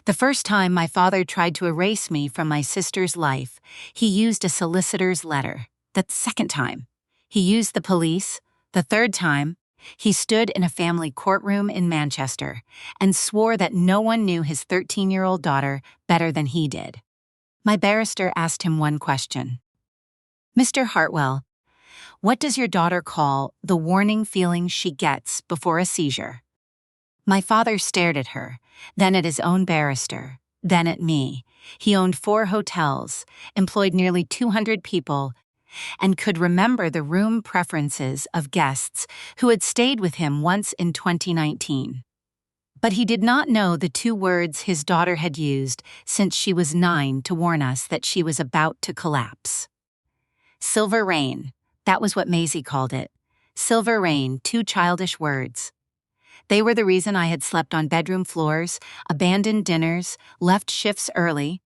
The first time my father tried to erase me from my sister's life, he used a solicitor's letter. The second time, he used the police. The third time, he stood in a family courtroom in Manchester and swore that no one knew his 13-year-old daughter better than he did. My barrister asked him one question. "Mr. Hartwell, what does your daughter call the warning feeling she gets before a seizure?" My father stared at her, then at his own barrister, then at me. He owned 4 hotels, employed nearly 200 people, and could remember the room preferences of guests who had stayed with him once in 2019. But he did not know the 2 words his daughter had used since she was 9 to warn us that she was about to collapse. Silver rain, that was what Maisie called it. Silver rain, 2 childish words. They were the reason I had slept on bedroom floors, abandoned dinners, left shifts early,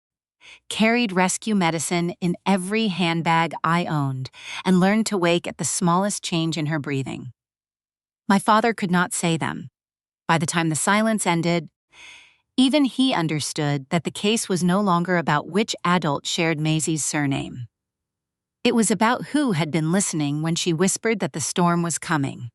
carried rescue medicine in every handbag I owned, and learned to wake at the smallest change in her breathing. My father could not say them. By the time the silence ended, even he understood that the case was no longer about which adult shared Maisie's surname. It was about who had been listening when she whispered that the storm was coming.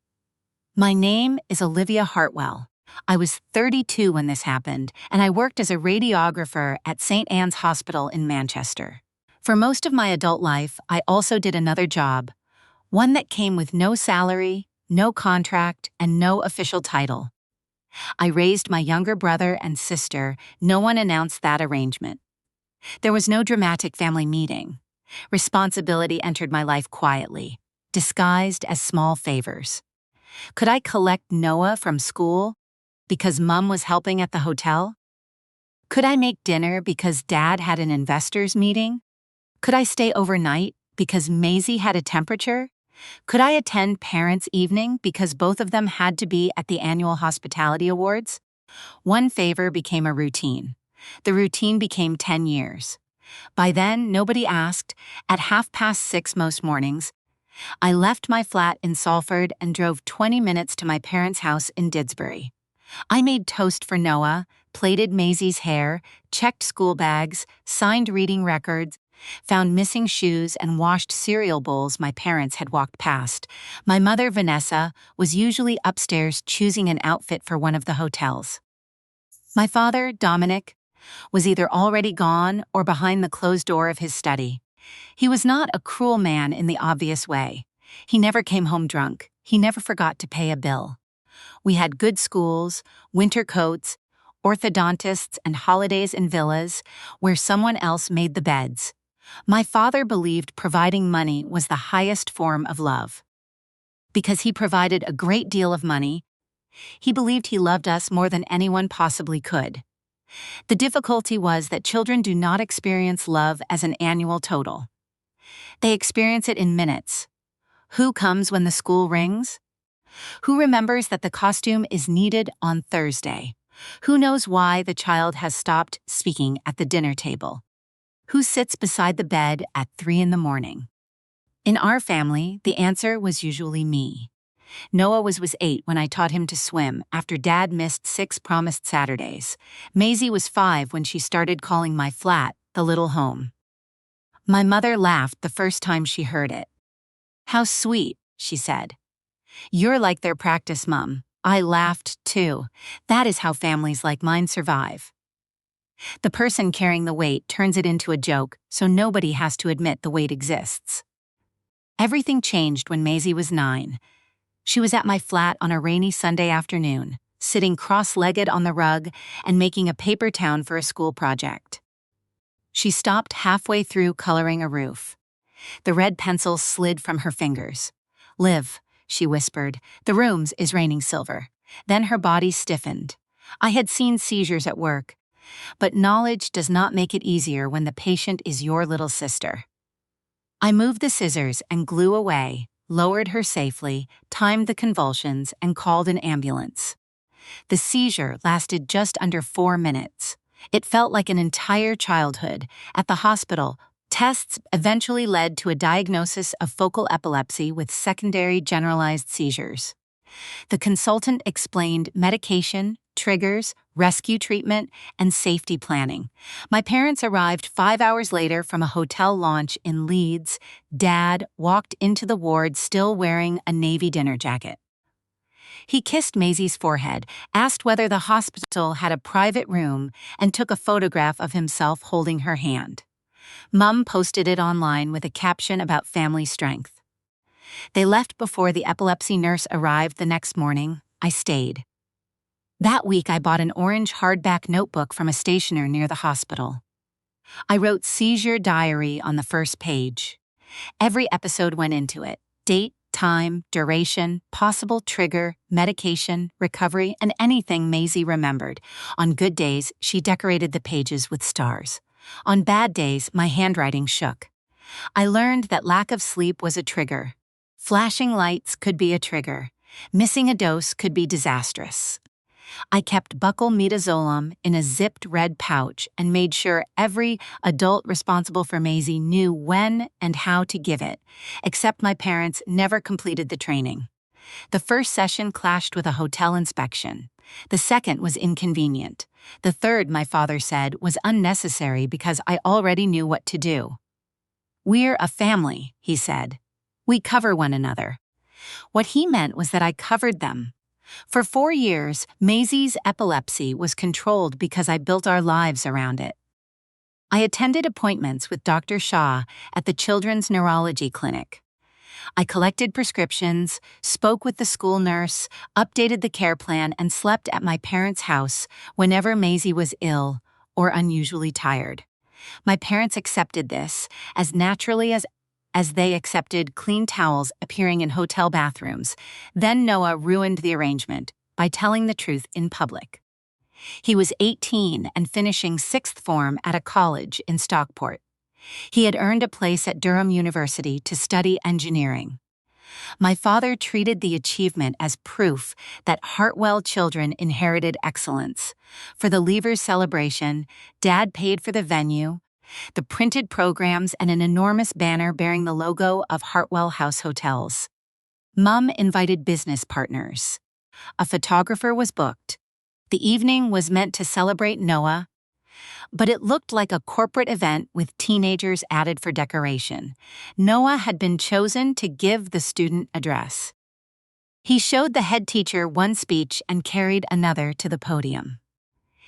My name is Olivia Hartwell. I was 32 when this happened, and I worked as a radiographer at St. Anne's Hospital in Manchester. For most of my adult life, I also did another job, one that came with no salary, no contract, and no official title. I raised my younger brother and sister. No one announced that arrangement. There was no dramatic family meeting. Responsibility entered my life quietly, disguised as small favors. Could I collect Noah from school because Mom was helping at the hotel? Could I make dinner because Dad had an investors meeting? Could I stay overnight because Maisie had a temperature? Could I attend parents' evening because both of them had to be at the annual hospitality awards? One favor became a routine. The routine became 10 years. By then, nobody asked. At 6:30 most mornings, I left my flat in Salford and drove 20 minutes to my parents' house in Didsbury. I made toast for Noah, plaited Maisie's hair, checked school bags, signed reading records, found missing shoes, and washed cereal bowls my parents had walked past. My mother, Vanessa, was usually upstairs choosing an outfit for one of the hotels. My father, Dominic, was either already gone or behind the closed door of his study. He was not a cruel man in the obvious way. He never came home drunk. He never forgot to pay a bill. We had good schools, winter coats, orthodontists, and holidays in villas where someone else made the beds. My father believed providing money was the highest form of love. Because he provided a great deal of money, he believed he loved us more than anyone possibly could. The difficulty was that children do not experience love as an annual total. They experience it in minutes. Who comes when the school rings? Who remembers that the costume is needed on Thursday? Who knows why the child has stopped speaking at the dinner table? Who sits beside the bed at 3 in the morning? In our family, the answer was usually me. Noah was 8 when I taught him to swim after Dad missed 6 promised Saturdays. Maisie was 5 when she started calling my flat the little home. My mother laughed the first time she heard it. "How sweet," she said. "You're like their practice mom." I laughed too. That is how families like mine survive. The person carrying the weight turns it into a joke, so nobody has to admit the weight exists. Everything changed when Maisie was 9. She was at my flat on a rainy Sunday afternoon, sitting cross-legged on the rug and making a paper town for a school project. She stopped halfway through coloring a roof. The red pencil slid from her fingers. "Liv," she whispered, "the room is raining silver." Then her body stiffened. I had seen seizures at work, but knowledge does not make it easier when the patient is your little sister. I moved the scissors and glue away, lowered her safely, timed the convulsions, and called an ambulance. The seizure lasted just under 4 minutes. It felt like an entire childhood. At the hospital, tests eventually led to a diagnosis of focal epilepsy with secondary generalized seizures. The consultant explained medication, triggers, rescue treatment, and safety planning. My parents arrived 5 hours later from a hotel launch in Leeds. Dad walked into the ward still wearing a navy dinner jacket. He kissed Maisie's forehead, asked whether the hospital had a private room, and took a photograph of himself holding her hand. Mum posted it online with a caption about family strength. They left before the epilepsy nurse arrived the next morning. I stayed. That week, I bought an orange hardback notebook from a stationer near the hospital. I wrote seizure diary on the first page. Every episode went into it: date, time, duration, possible trigger, medication, recovery, and anything Maisie remembered. On good days, she decorated the pages with stars. On bad days, my handwriting shook. I learned that lack of sleep was a trigger. Flashing lights could be a trigger. Missing a dose could be disastrous. I kept buccal midazolam in a zipped red pouch and made sure every adult responsible for Maisie knew when and how to give it, except my parents never completed the training. The first session clashed with a hotel inspection. The second was inconvenient. The third, my father said, was unnecessary because I already knew what to do. "We're a family," he said. "We cover one another." What he meant was that I covered them. For 4 years, Maisie's epilepsy was controlled because I built our lives around it. I attended appointments with Dr. Shah at the Children's Neurology Clinic. I collected prescriptions, spoke with the school nurse, updated the care plan, and slept at my parents' house whenever Maisie was ill or unusually tired. My parents accepted this as naturally as they accepted clean towels appearing in hotel bathrooms. Then Noah ruined the arrangement by telling the truth in public. He was 18 and finishing 6th form at a college in Stockport. He had earned a place at Durham University to study engineering. My father treated the achievement as proof that Hartwell children inherited excellence. For the Leavers celebration, Dad paid for the venue, the printed programs, and an enormous banner bearing the logo of Hartwell House Hotels. Mum invited business partners. A photographer was booked. The evening was meant to celebrate Noah, but it looked like a corporate event with teenagers added for decoration. Noah had been chosen to give the student address. He showed the head teacher one speech and carried another to the podium.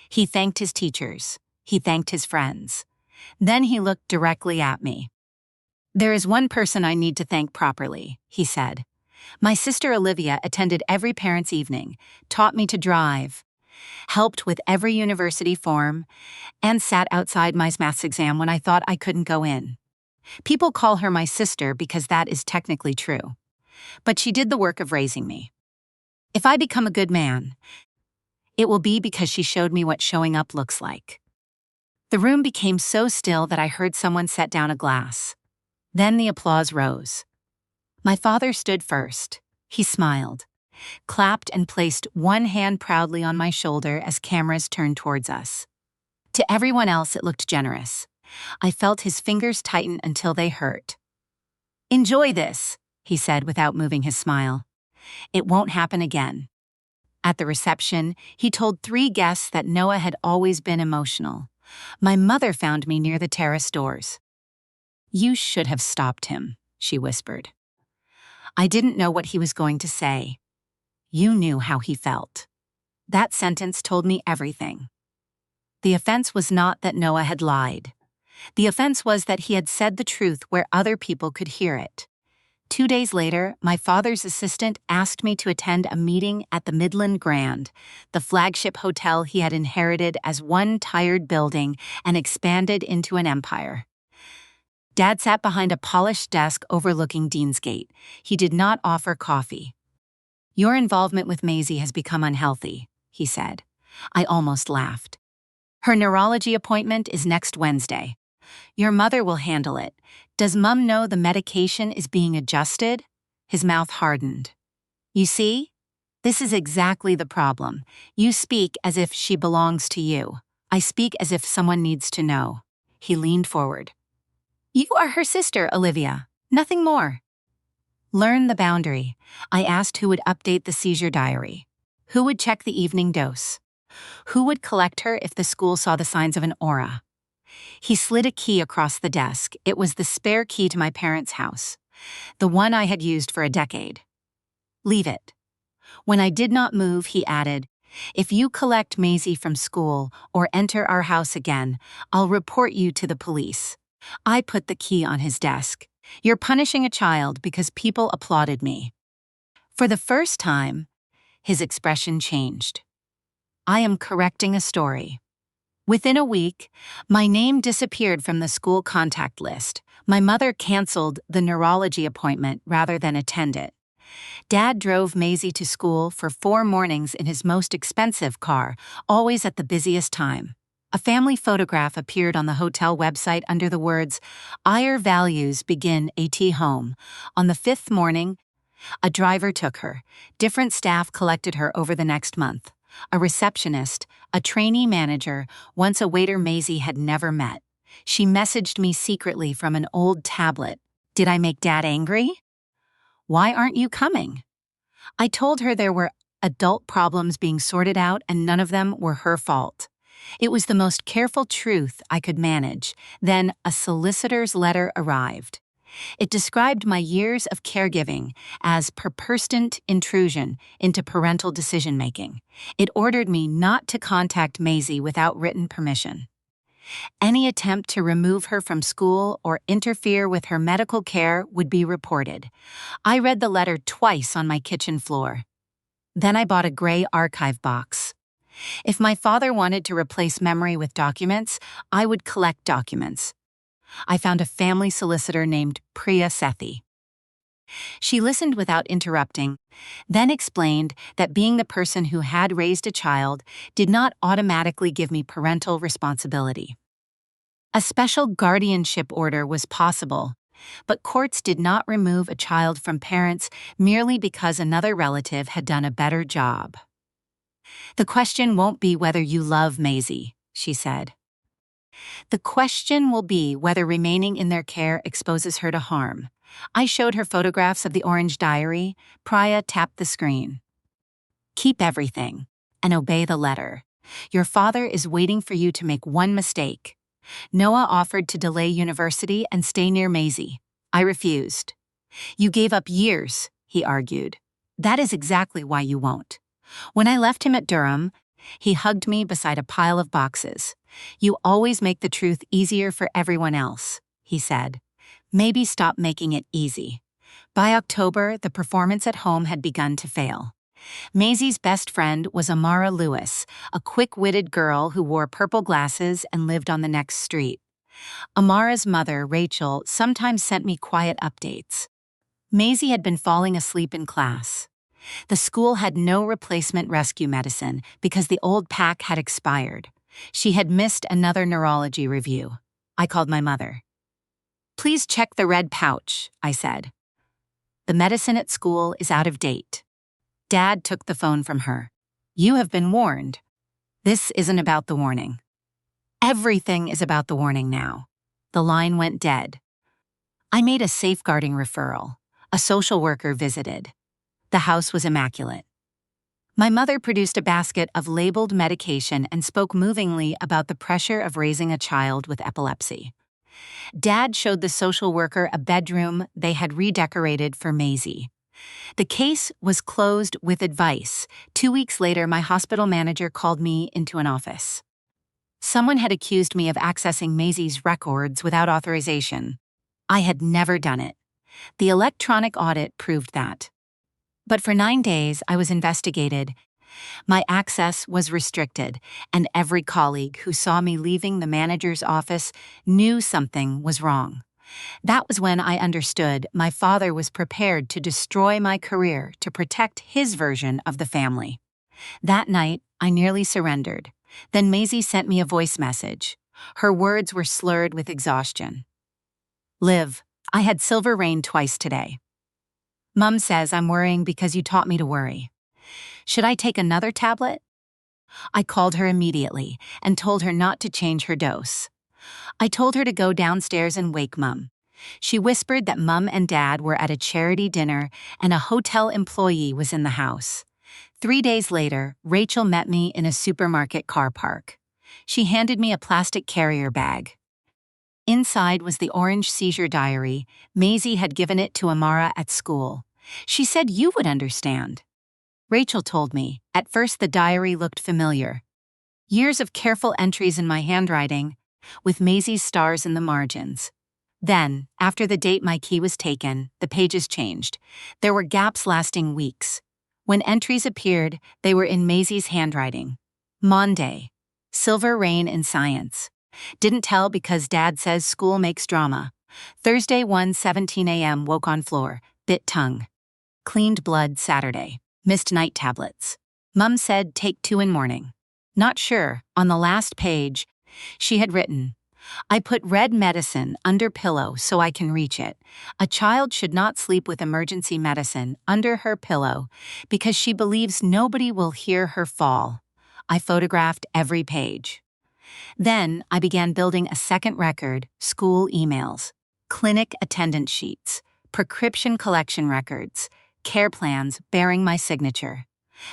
He thanked his teachers. He thanked his friends. Then he looked directly at me. "There is one person I need to thank properly," he said. "My sister Olivia attended every parents' evening, taught me to drive, helped with every university form, and sat outside my maths exam when I thought I couldn't go in. People call her my sister because that is technically true. But she did the work of raising me. If I become a good man, it will be because she showed me what showing up looks like." The room became so still that I heard someone set down a glass. Then the applause rose. My father stood first. He smiled, clapped, and placed one hand proudly on my shoulder as cameras turned towards us. To everyone else, it looked generous. I felt his fingers tighten until they hurt. "Enjoy this," he said without moving his smile. "It won't happen again." At the reception, he told 3 guests that Noah had always been emotional. My mother found me near the terrace doors. "You should have stopped him," she whispered. I didn't know what he was going to say. "You knew how he felt." That sentence told me everything. The offense was not that Noah had lied. The offense was that he had said the truth where other people could hear it. 2 days later, my father's assistant asked me to attend a meeting at the Midland Grand, the flagship hotel he had inherited as one tired building and expanded into an empire. Dad sat behind a polished desk overlooking Deansgate. He did not offer coffee. "Your involvement with Maisie has become unhealthy," he said. I almost laughed. "Her neurology appointment is next Wednesday. Your mother will handle it. Does Mum know the medication is being adjusted?" His mouth hardened. "You see? This is exactly the problem. You speak as if she belongs to you. I speak as if someone needs to know." He leaned forward. "You are her sister, Olivia. Nothing more." Learn the boundary. I asked who would update the seizure diary. Who would check the evening dose? Who would collect her if the school saw the signs of an aura? He slid a key across the desk. It was the spare key to my parents' house, the one I had used for a decade. Leave it. When I did not move, he added, if you collect Maisie from school or enter our house again, I'll report you to the police. I put the key on his desk. You're punishing a child because people applauded me. For the first time, his expression changed. I am correcting a story. Within a week, my name disappeared from the school contact list. My mother canceled the neurology appointment rather than attend it. Dad drove Maisie to school for 4 mornings in his most expensive car, always at the busiest time. A family photograph appeared on the hotel website under the words, "Our values begin at home." On the 5th morning, a driver took her. Different staff collected her over the next month. A receptionist, a trainee manager, once a waiter Maisie had never met. She messaged me secretly from an old tablet. Did I make Dad angry? Why aren't you coming? I told her there were adult problems being sorted out and none of them were her fault. It was the most careful truth I could manage. Then a solicitor's letter arrived. It described my years of caregiving as persistent intrusion into parental decision-making. It ordered me not to contact Maisie without written permission. Any attempt to remove her from school or interfere with her medical care would be reported. I read the letter twice on my kitchen floor. Then I bought a gray archive box. If my father wanted to replace memory with documents, I would collect documents. I found a family solicitor named Priya Sethi. She listened without interrupting, then explained that being the person who had raised a child did not automatically give me parental responsibility. A special guardianship order was possible, but courts did not remove a child from parents merely because another relative had done a better job. The question won't be whether you love Maisie, she said. The question will be whether remaining in their care exposes her to harm. I showed her photographs of the orange diary. Priya tapped the screen. Keep everything and obey the letter. Your father is waiting for you to make one mistake. Noah offered to delay university and stay near Maisie. I refused. You gave up years, he argued. That is exactly why you won't. When I left him at Durham, he hugged me beside a pile of boxes. You always make the truth easier for everyone else, he said. Maybe stop making it easy. By October, the performance at home had begun to fail. Maisie's best friend was Amara Lewis, a quick-witted girl who wore purple glasses and lived on the next street. Amara's mother, Rachel, sometimes sent me quiet updates. Maisie had been falling asleep in class. The school had no replacement rescue medicine because the old pack had expired. She had missed another neurology review. I called my mother. Please check the red pouch, I said. The medicine at school is out of date. Dad took the phone from her. You have been warned. This isn't about the warning. Everything is about the warning now. The line went dead. I made a safeguarding referral. A social worker visited. The house was immaculate. My mother produced a basket of labeled medication and spoke movingly about the pressure of raising a child with epilepsy. Dad showed the social worker a bedroom they had redecorated for Maisie. The case was closed with advice. 2 weeks later, my hospital manager called me into an office. Someone had accused me of accessing Maisie's records without authorization. I had never done it. The electronic audit proved that. But for 9 days, I was investigated. My access was restricted, and every colleague who saw me leaving the manager's office knew something was wrong. That was when I understood my father was prepared to destroy my career to protect his version of the family. That night, I nearly surrendered. Then Maisie sent me a voice message. Her words were slurred with exhaustion. Liv, I had silver rain twice today. Mom says I'm worrying because you taught me to worry. Should I take another tablet? I called her immediately and told her not to change her dose. I told her to go downstairs and wake Mom. She whispered that Mom and Dad were at a charity dinner and a hotel employee was in the house. 3 days later, Rachel met me in a supermarket car park. She handed me a plastic carrier bag. Inside was the orange seizure diary. Maisie had given it to Amara at school. She said you would understand. Rachel told me. At first the diary looked familiar. Years of careful entries in my handwriting, with Maisie's stars in the margins. Then, after the date my key was taken, the pages changed. There were gaps lasting weeks. When entries appeared, they were in Maisie's handwriting. Monday. Silver rain in science. Didn't tell because Dad says school makes drama. Thursday 1:17 a.m. woke on floor, bit tongue. Cleaned blood Saturday. Missed night tablets. Mum said take 2 in morning. Not sure. On the last page, she had written, I put red medicine under pillow so I can reach it. A child should not sleep with emergency medicine under her pillow because she believes nobody will hear her fall. I photographed every page. Then I began building a second record, school emails, clinic attendance sheets, prescription collection records, care plans bearing my signature,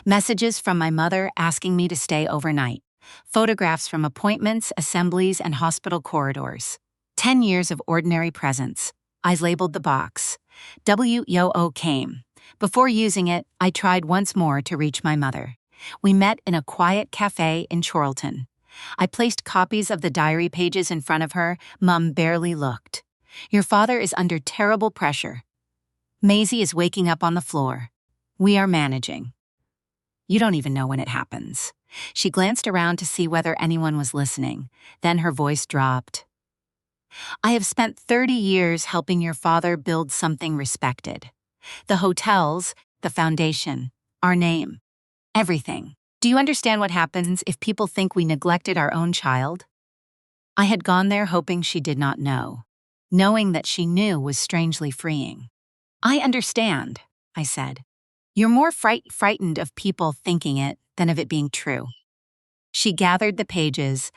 messages from my mother asking me to stay overnight, photographs from appointments, assemblies, and hospital corridors. 10 years of ordinary presence. I labeled the box. WYO came. Before using it, I tried once more to reach my mother. We met in a quiet cafe in Chorlton. I placed copies of the diary pages in front of her. Mum barely looked. Your father is under terrible pressure. Maisie is waking up on the floor. We are managing. You don't even know when it happens. She glanced around to see whether anyone was listening. Then her voice dropped. I have spent 30 years helping your father build something respected. The hotels, the foundation, our name, everything. Do you understand what happens if people think we neglected our own child? I had gone there hoping she did not know. Knowing that she knew was strangely freeing. I understand, I said. You're more frightened of people thinking it than of it being true. She gathered the pages,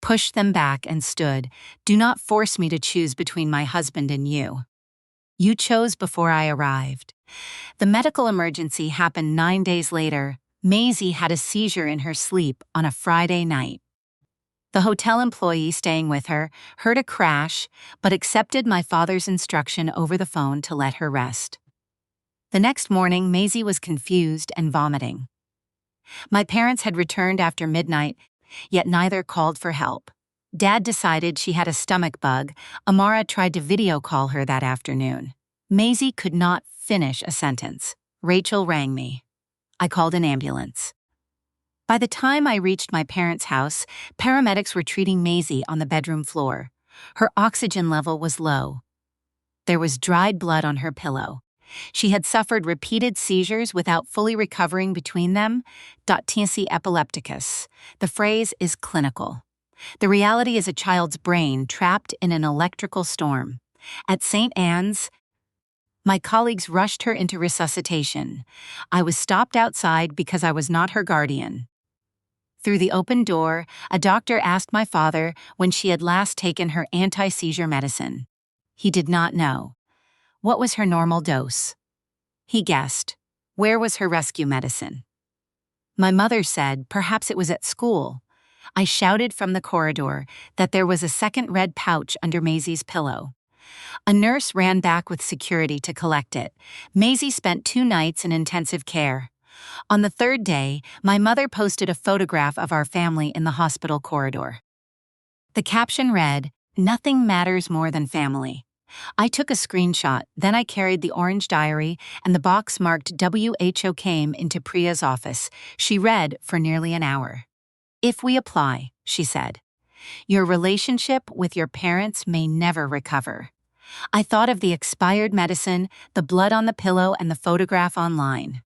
pushed them back, and stood. Do not force me to choose between my husband and you. You chose before I arrived. The medical emergency happened 9 days later. Maisie had a seizure in her sleep on a Friday night. The hotel employee staying with her heard a crash but accepted my father's instruction over the phone to let her rest. The next morning, Maisie was confused and vomiting. My parents had returned after midnight, yet neither called for help. Dad decided she had a stomach bug. Amara tried to video call her that afternoon. Maisie could not finish a sentence. Rachel rang me. I called an ambulance. By the time I reached my parents' house, paramedics were treating Maisie on the bedroom floor. Her oxygen level was low. There was dried blood on her pillow. She had suffered repeated seizures without fully recovering between them. Tinea epilepticus. The phrase is clinical. The reality is a child's brain trapped in an electrical storm. At St. Anne's, my colleagues rushed her into resuscitation. I was stopped outside because I was not her guardian. Through the open door, a doctor asked my father when she had last taken her anti-seizure medicine. He did not know. What was her normal dose? He guessed. Where was her rescue medicine? My mother said perhaps it was at school. I shouted from the corridor that there was a second red pouch under Maisie's pillow. A nurse ran back with security to collect it. Maisie spent 2 nights in intensive care. On the 3rd day, my mother posted a photograph of our family in the hospital corridor. The caption read, "Nothing matters more than family." I took a screenshot, then I carried the orange diary and the box marked WHO came into Priya's office. She read for nearly an hour. If we apply, she said, your relationship with your parents may never recover. I thought of the expired medicine, the blood on the pillow, and the photograph online.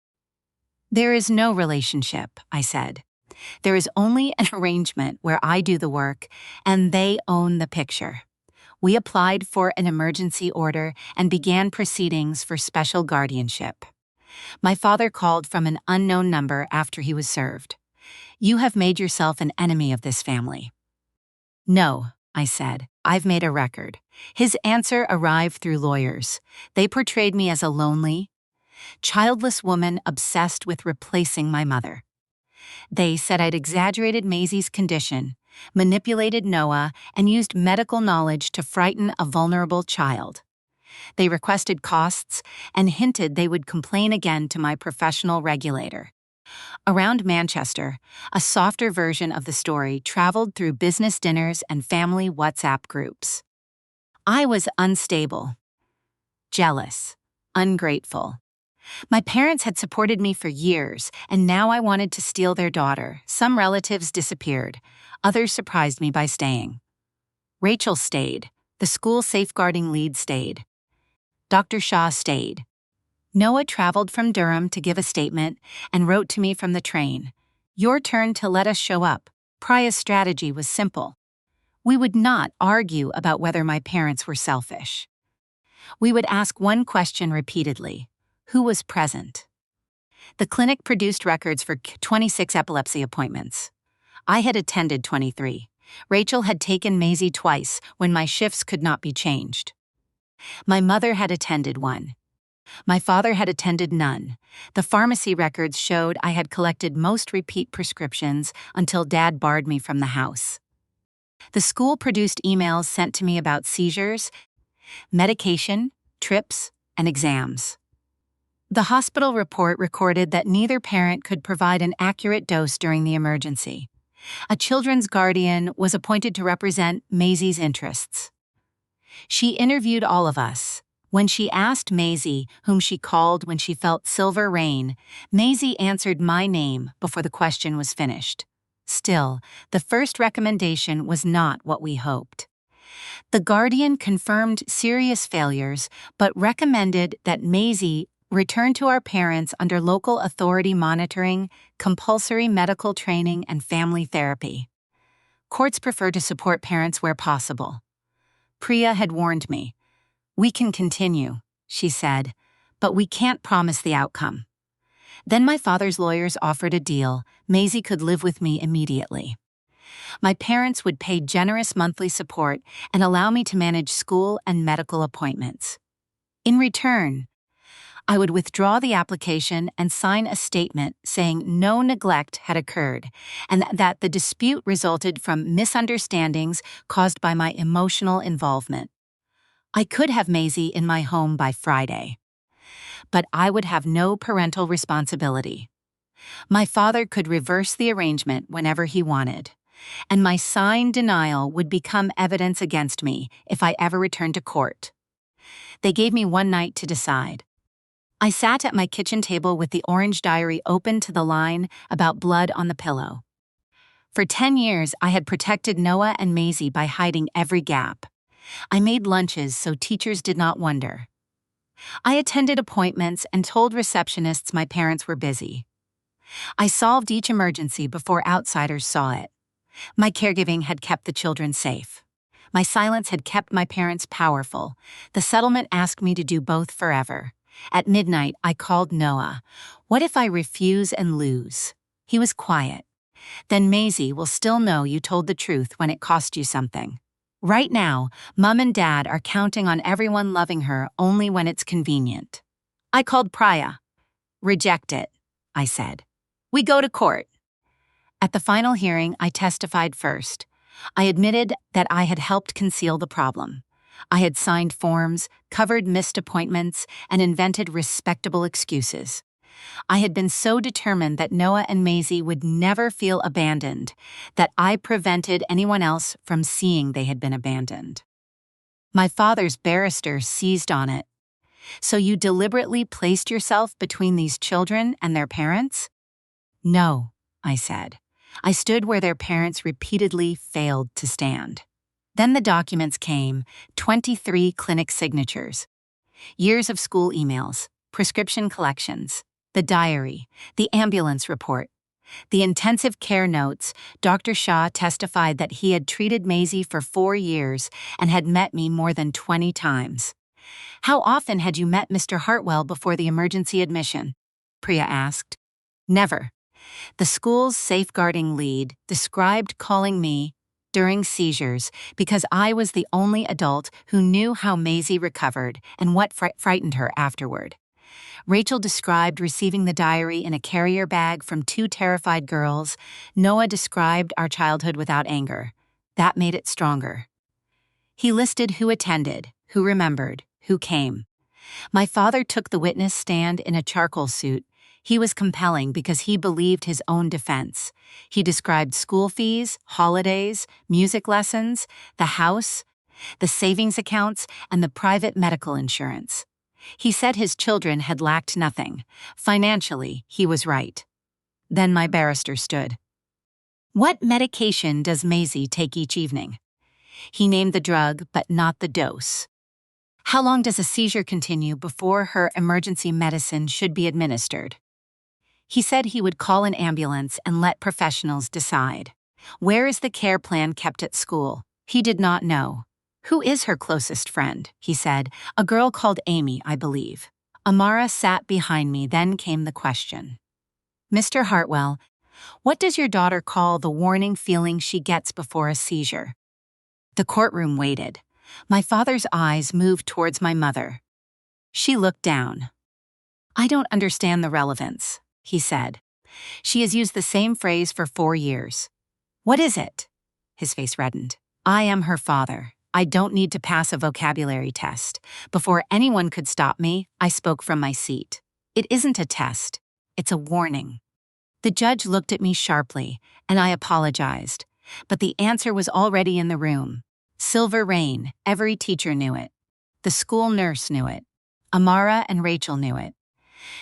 There is no relationship, I said. There is only an arrangement where I do the work and they own the picture. We applied for an emergency order and began proceedings for special guardianship. My father called from an unknown number after he was served. You have made yourself an enemy of this family. No, I said. I've made a record. His answer arrived through lawyers. They portrayed me as a lonely, Childless woman obsessed with replacing my mother. They said I'd exaggerated Maisie's condition, manipulated Noah, and used medical knowledge to frighten a vulnerable child. They requested costs and hinted they would complain again to my professional regulator. Around Manchester, a softer version of the story traveled through business dinners and family WhatsApp groups. I was unstable, jealous, ungrateful. My parents had supported me for years, and now I wanted to steal their daughter. Some relatives disappeared. Others surprised me by staying. Rachel stayed. The school safeguarding lead stayed. Dr. Shah stayed. Noah traveled from Durham to give a statement and wrote to me from the train, "Your turn to let us show up." Priya's strategy was simple. We would not argue about whether my parents were selfish. We would ask one question repeatedly: who was present? The clinic produced records for 26 epilepsy appointments. I had attended 23. Rachel had taken Maisie twice when my shifts could not be changed. My mother had attended one. My father had attended none. The pharmacy records showed I had collected most repeat prescriptions until Dad barred me from the house. The school produced emails sent to me about seizures, medication, trips, and exams. The hospital report recorded that neither parent could provide an accurate dose during the emergency. A children's guardian was appointed to represent Maisie's interests. She interviewed all of us. When she asked Maisie whom she called when she felt silver rain, Maisie answered my name before the question was finished. Still, the first recommendation was not what we hoped. The guardian confirmed serious failures, but recommended that Maisie return to our parents under local authority monitoring, compulsory medical training, and family therapy. Courts prefer to support parents where possible. Priya had warned me. "We can continue," she said, "but we can't promise the outcome." Then my father's lawyers offered a deal. Maisie could live with me immediately. My parents would pay generous monthly support and allow me to manage school and medical appointments. In return, I would withdraw the application and sign a statement saying no neglect had occurred and that the dispute resulted from misunderstandings caused by my emotional involvement. I could have Maisie in my home by Friday, but I would have no parental responsibility. My father could reverse the arrangement whenever he wanted, and my signed denial would become evidence against me if I ever returned to court. They gave me one night to decide. I sat at my kitchen table with the orange diary open to the line about blood on the pillow. For 10 years, I had protected Noah and Maisie by hiding every gap. I made lunches so teachers did not wonder. I attended appointments and told receptionists my parents were busy. I solved each emergency before outsiders saw it. My caregiving had kept the children safe. My silence had kept my parents powerful. The settlement asked me to do both forever. At midnight, I called Noah. "What if I refuse and lose?" He was quiet. "Then Maisie will still know you told the truth when it cost you something. Right now, Mom and Dad are counting on everyone loving her only when it's convenient." I called Priya. "Reject it," I said. "We go to court." At the final hearing, I testified first. I admitted that I had helped conceal the problem. I had signed forms, covered missed appointments, and invented respectable excuses. I had been so determined that Noah and Maisie would never feel abandoned that I prevented anyone else from seeing they had been abandoned. My father's barrister seized on it. "So you deliberately placed yourself between these children and their parents?" "No," I said. I stood where their parents repeatedly failed to stand. Then the documents came, 23 clinic signatures, years of school emails, prescription collections, the diary, the ambulance report, the intensive care notes. Dr. Shah testified that he had treated Maisie for 4 years and had met me more than 20 times. "How often had you met Mr. Hartwell before the emergency admission?" Priya asked. "Never." The school's safeguarding lead described calling me during seizures because I was the only adult who knew how Maisie recovered and what frightened her afterward. Rachel described receiving the diary in a carrier bag from two terrified girls. Noah described our childhood without anger. That made it stronger. He listed who attended, who remembered, who came. My father took the witness stand in a charcoal suit. He was compelling because he believed his own defense. He described school fees, holidays, music lessons, the house, the savings accounts, and the private medical insurance. He said his children had lacked nothing. Financially, he was right. Then my barrister stood. What medication does Maisie take each evening? He named the drug, but not the dose. How long does a seizure continue before her emergency medicine should be administered? He said he would call an ambulance and let professionals decide. Where is the care plan kept at school? He did not know. Who is her closest friend? He said. A girl called Amy, I believe. Amara sat behind me, then came the question. Mr. Hartwell, what does your daughter call the warning feeling she gets before a seizure? The courtroom waited. My father's eyes moved towards my mother. She looked down. I don't understand the relevance, he said. She has used the same phrase for 4 years. What is it? His face reddened. I am her father. I don't need to pass a vocabulary test. Before anyone could stop me, I spoke from my seat. It isn't a test. It's a warning. The judge looked at me sharply, and I apologized. But the answer was already in the room. Silver Rain, every teacher knew it. The school nurse knew it. Amara and Rachel knew it.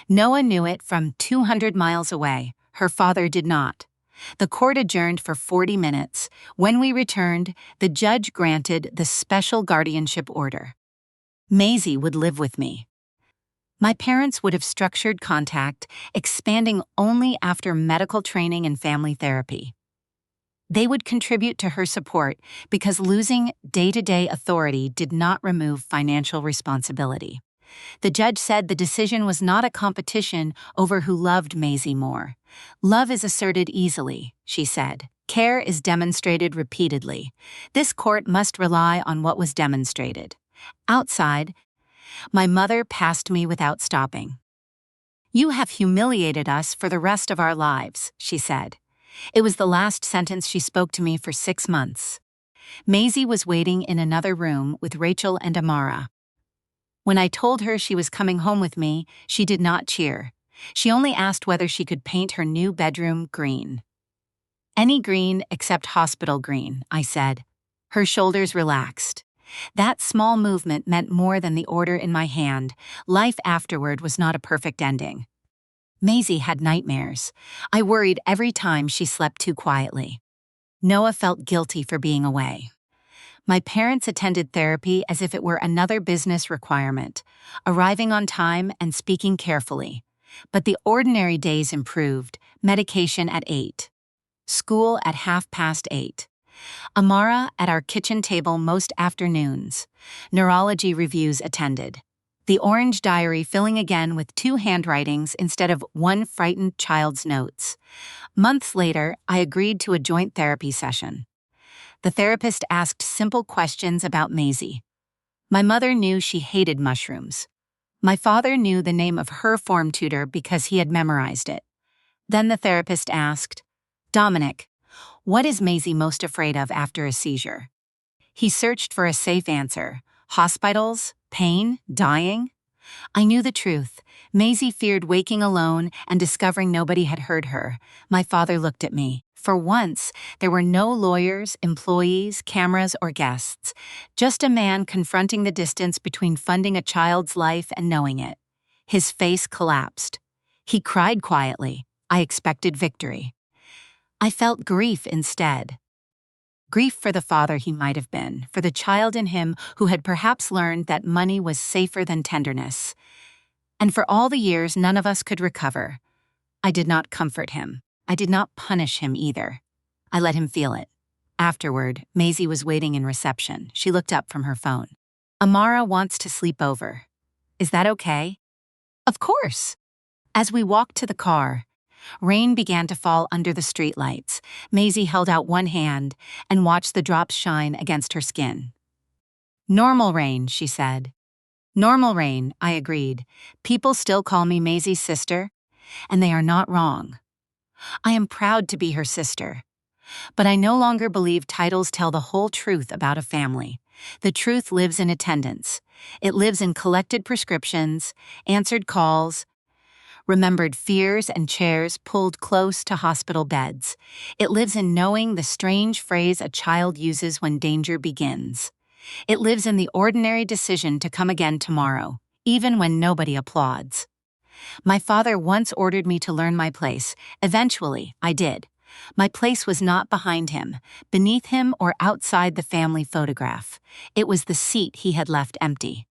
Noah knew it from 200 miles away. Her father did not. The court adjourned for 40 minutes. When we returned, the judge granted the special guardianship order. Maisie would live with me. My parents would have structured contact, expanding only after medical training and family therapy. They would contribute to her support because losing day-to-day authority did not remove financial responsibility. The judge said the decision was not a competition over who loved Maisie more. Love is asserted easily, she said. Care is demonstrated repeatedly. This court must rely on what was demonstrated. Outside, my mother passed me without stopping. You have humiliated us for the rest of our lives, she said. It was the last sentence she spoke to me for 6 months. Maisie was waiting in another room with Rachel and Amara. When I told her she was coming home with me, she did not cheer. She only asked whether she could paint her new bedroom green. Any green except hospital green, I said. Her shoulders relaxed. That small movement meant more than the order in my hand. Life afterward was not a perfect ending. Maisie had nightmares. I worried every time she slept too quietly. Noah felt guilty for being away. My parents attended therapy as if it were another business requirement, arriving on time and speaking carefully. But the ordinary days improved, medication at 8. School at 8:30. Amara at our kitchen table most afternoons. Neurology reviews attended. The orange diary filling again with 2 handwritings instead of 1 frightened child's notes. Months later, I agreed to a joint therapy session. The therapist asked simple questions about Maisie. My mother knew she hated mushrooms. My father knew the name of her form tutor because he had memorized it. Then the therapist asked, Dominic, what is Maisie most afraid of after a seizure? He searched for a safe answer. Hospitals? Pain? Dying? I knew the truth. Maisie feared waking alone and discovering nobody had heard her. My father looked at me. For once, there were no lawyers, employees, cameras, or guests. Just a man confronting the distance between funding a child's life and knowing it. His face collapsed. He cried quietly. I expected victory. I felt grief instead. Grief for the father he might have been, for the child in him who had perhaps learned that money was safer than tenderness. And for all the years none of us could recover. I did not comfort him. I did not punish him either. I let him feel it. Afterward, Maisie was waiting in reception. She looked up from her phone. Amara wants to sleep over. Is that okay? Of course. As we walked to the car, rain began to fall under the streetlights. Maisie held out one hand and watched the drops shine against her skin. Normal rain, she said. Normal Rain, I agreed. People still call me Maisie's sister, and they are not wrong. I am proud to be her sister. But I no longer believe titles tell the whole truth about a family. The truth lives in attendance. It lives in collected prescriptions, answered calls, remembered fears, and chairs pulled close to hospital beds. It lives in knowing the strange phrase a child uses when danger begins. It lives in the ordinary decision to come again tomorrow, even when nobody applauds. My father once ordered me to learn my place. Eventually, I did. My place was not behind him, beneath him, or outside the family photograph. It was the seat he had left empty.